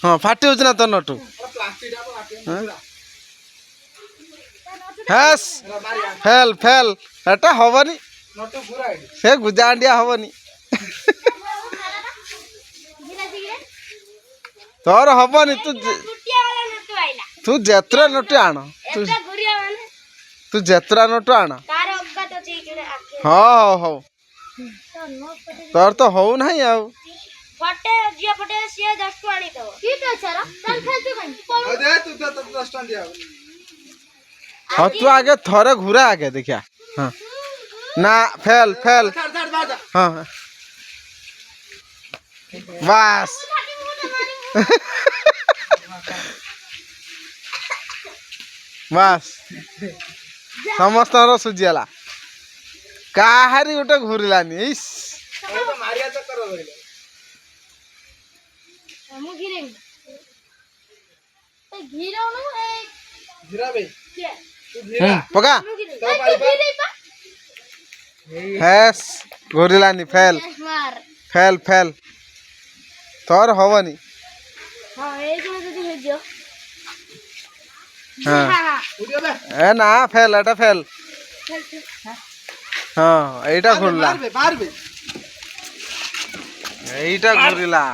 ହଁ ଫାଟି ହଉଛି ନା ତ ନଟୁ ହେସ୍ ଫେଲ୍ ଫେଲ୍ ଏଟା ହବନି ସେ ଗୁଜା ଆଣ୍ଡିଆ ହବନି ତୋର ହବନି ତୁ ଯେତେଟା ନଟୁ ଆଣ ତୁ ଯେତେଟା ନଟୁ ଆଣ ହଁ ହଉ ହଉ ତୋର ତ ହଉ ନାହିଁ ଆଉ ହଁ ତୁ ଆଗେ ଥରେ ଘୁରା ଆଗେ ଦେଖିଆ ହଁ ନା ଫେଲ୍ ଫେଲ୍ ହଁ ବାସ୍ ବାସ୍ ସମସ୍ତଙ୍କର ସୁଝିଗଲା କାହାରି ଗୋଟେ ଘୁରିଲାନି ଇସ୍ ପକା ହେସ୍ ଘୁରିଲାନି ଫେଲ୍ ଫେଲ୍ ଫେଲ୍ ତୋର ହବନି ଏ ନା ଫେଲ୍ ଏଟା ଫେଲ୍ ହଁ এইটা ঘুরলা এইটা ঘুরিলা